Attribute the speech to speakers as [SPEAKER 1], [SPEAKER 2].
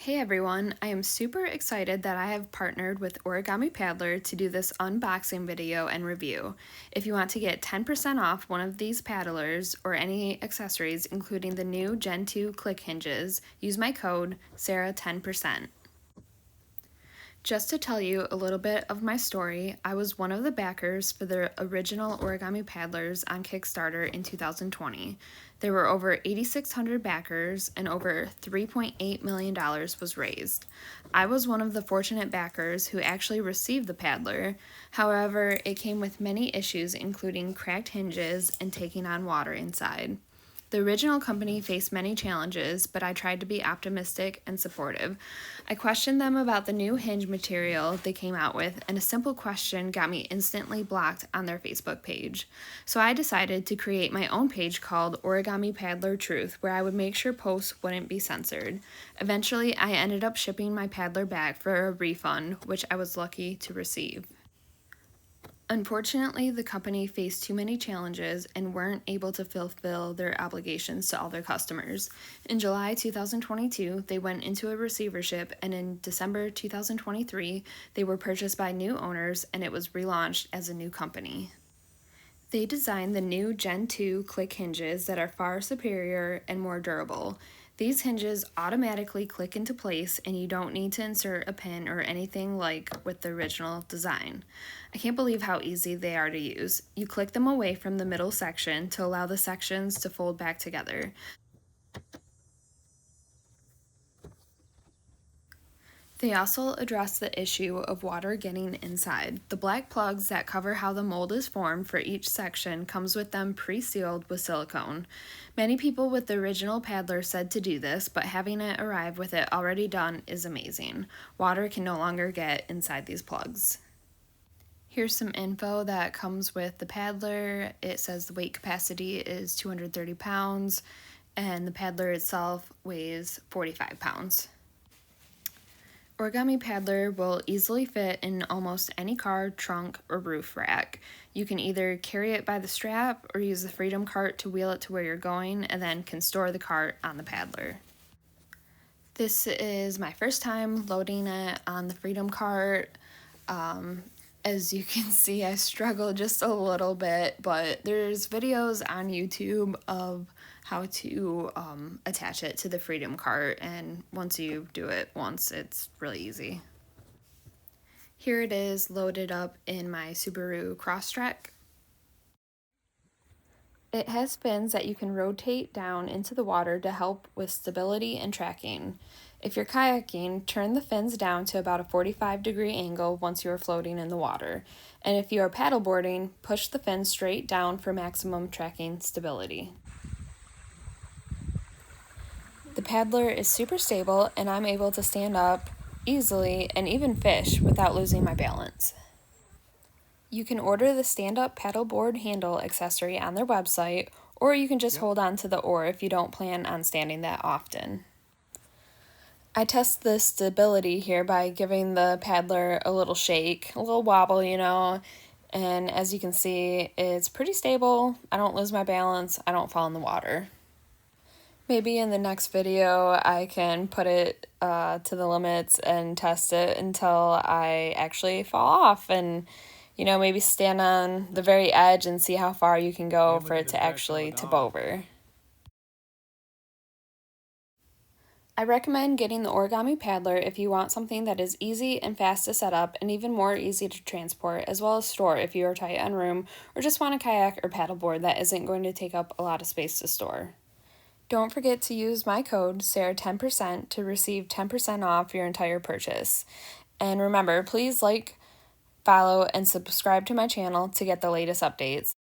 [SPEAKER 1] Hey everyone, I am super excited that I have partnered with Origami Paddler to do this unboxing video and review. If you want to get 10% off one of these paddlers or any accessories including the new Gen 2 click hinges, use my code SARAH10%. Just to tell you a little bit of my story, I was one of the backers for the original Origami Paddlers on Kickstarter in 2020. There were over 8,600 backers and over $3.8 million was raised. I was one of the fortunate backers who actually received the paddler. However, it came with many issues including cracked hinges and taking on water inside. The original company faced many challenges, but I tried to be optimistic and supportive. I questioned them about the new hinge material they came out with, and a simple question got me instantly blocked on their Facebook page. So I decided to create my own page called Origami Paddler Truth, where I would make sure posts wouldn't be censored. Eventually, I ended up shipping my paddler back for a refund, which I was lucky to receive. Unfortunately, the company faced too many challenges and weren't able to fulfill their obligations to all their customers. In July 2022, they went into a receivership, and in December 2023, they were purchased by new owners and it was relaunched as a new company. They designed the new Gen 2 click hinges that are far superior and more durable. These hinges automatically click into place and you don't need to insert a pin or anything like with the original design. I can't believe how easy they are to use. You click them away from the middle section to allow the sections to fold back together. They also address the issue of water getting inside. The black plugs that cover how the mold is formed for each section comes with them pre-sealed with silicone. Many people with the original paddler said to do this, but having it arrive with it already done is amazing. Water can no longer get inside these plugs. Here's some info that comes with the paddler. It says the weight capacity is 230 pounds and the paddler itself weighs 45 pounds. Origami Paddler will easily fit in almost any car, trunk, or roof rack. You can either carry it by the strap or use the Freedom Cart to wheel it to where you're going and then can store the cart on the paddler. This is my first time loading it on the Freedom Cart. As you can see, I struggle just a little bit, but there's videos on YouTube of how to attach it to the Freedom Cart, and once you do it once, it's really easy. Here it is loaded up in my Subaru Crosstrek. It has fins that you can rotate down into the water to help with stability and tracking. If you're kayaking, turn the fins down to about a 45-degree angle once you are floating in the water. And if you are paddleboarding, push the fins straight down for maximum tracking stability. The paddler is super stable and I'm able to stand up easily and even fish without losing my balance. You can order the stand-up paddleboard handle accessory on their website, or you can just hold on to the oar if you don't plan on standing that often. I test the stability here by giving the paddler a little shake, a little wobble, and as you can see, it's pretty stable. I don't lose my balance, I don't fall in the water. Maybe in the next video I can put it to the limits and test it until I actually fall off and maybe stand on the very edge and see how far you can go for it to actually tip over. I recommend getting the Origami Paddler if you want something that is easy and fast to set up and even more easy to transport, as well as store if you are tight on room or just want a kayak or paddleboard that isn't going to take up a lot of space to store. Don't forget to use my code SARAH10% to receive 10% off your entire purchase. And remember, please like, follow, and subscribe to my channel to get the latest updates.